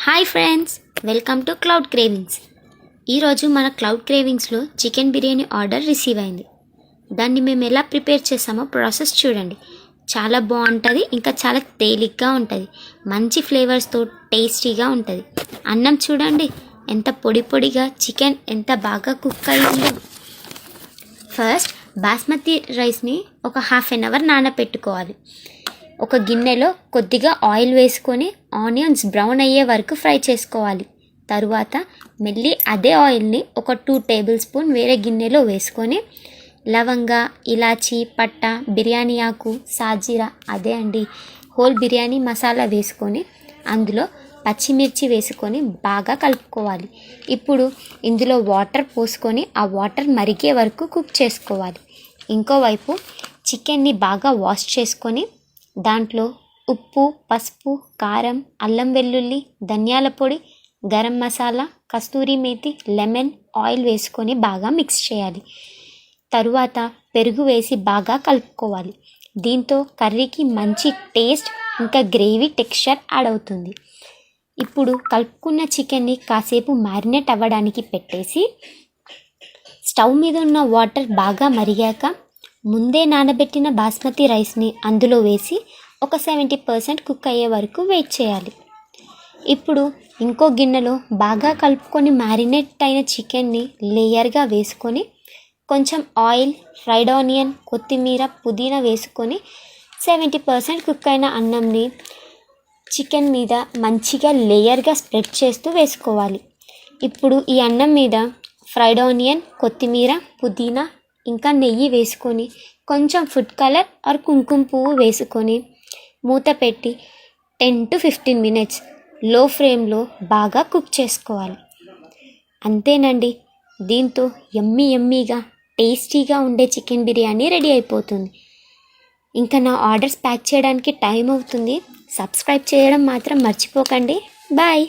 Hi friends, welcome to Cloud Cravings. ఈరోజు మన Cloud క్రేవింగ్స్లో చికెన్ బిర్యానీ ఆర్డర్ రిసీవ్ అయింది. దాన్ని మేము ఎలా ప్రిపేర్ చేసామో ప్రాసెస్ చూడండి. చాలా బాగుంటుంది, ఇంకా చాలా తేలిగ్గా ఉంటుంది. మంచి ఫ్లేవర్స్తో టేస్టీగా ఉంటుంది. అన్నం చూడండి ఎంత పొడి పొడిగా, చికెన్ ఎంత బాగా కుక్ అయిందో. ఫస్ట్ బాస్మతి రైస్ని ఒక హాఫ్ అన్ అవర్ నానబెట్టుకోవాలి. ఒక గిన్నెలో కొద్దిగా ఆయిల్ వేసుకొని ఆనియన్స్ బ్రౌన్ అయ్యే వరకు ఫ్రై చేసుకోవాలి. తరువాత మళ్ళీ అదే ఆయిల్ని ఒక 2 టేబుల్ స్పూన్ వేరే గిన్నెలో వేసుకొని లవంగ, ఇలాచీ, పట్ట, బిర్యానీ ఆకు, సాజీరా హోల్ బిర్యానీ మసాలా వేసుకొని అందులో పచ్చిమిర్చి వేసుకొని బాగా కలుపుకోవాలి. ఇప్పుడు ఇందులో వాటర్ పోసుకొని ఆ వాటర్ మరిగే వరకు కుక్ చేసుకోవాలి. ఇంకోవైపు చికెన్ని బాగా వాష్ చేసుకొని దాంట్లో ఉప్పు, పసుపు, కారం, అల్లం వెల్లుల్లి, ధనియాల పొడి, గరం మసాలా, కస్తూరి మేతి, లెమన్, ఆయిల్ వేసుకొని బాగా మిక్స్ చేయాలి. తరువాత పెరుగు వేసి బాగా కలుపుకోవాలి. దీంతో కర్రీకి మంచి టేస్ట్ ఇంకా గ్రేవీ టెక్స్చర్ యాడ్ అవుతుంది. ఇప్పుడు కలుపుకున్న చికెన్ని కాసేపు మ్యారినేట్ అవ్వడానికి పెట్టేసి స్టవ్ మీద ఉన్న వాటర్ బాగా మరిగాక ముందే నానబెట్టిన బాస్మతి రైస్ని అందులో వేసి ఒక 70% కుక్ అయ్యే వరకు వెయిట్ చేయాలి. ఇప్పుడు ఇంకో గిన్నెలో బాగా కలుపుకొని మ్యారినేట్ అయిన చికెన్ని లేయర్గా వేసుకొని కొంచెం ఆయిల్, ఫ్రైడ్ ఆనియన్, కొత్తిమీర, పుదీనా వేసుకొని 70% కుక్ అయిన అన్నంని చికెన్ మీద మంచిగా లేయర్గా స్ప్రెడ్ చేస్తూ వేసుకోవాలి. ఇప్పుడు ఈ అన్నం మీద ఫ్రైడ్ ఆనియన్, కొత్తిమీర, పుదీనా ఇంకా నెయ్యి వేసుకొని కొంచెం ఫుడ్ కలర్ ఆర్ కుంకుమ పువ్వు వేసుకొని మూత పెట్టి 10 to 15 minutes లో ఫ్లేమ్లో బాగా కుక్ చేసుకోవాలి. అంతేనండి, దీంతో యమ్మీగా టేస్టీగా ఉండే చికెన్ బిర్యానీ రెడీ అయిపోతుంది. ఇంకా నా ఆర్డర్స్ ప్యాక్ చేయడానికి టైం అవుతుంది. సబ్స్క్రైబ్ చేయడం మాత్రం మర్చిపోకండి. బాయ్.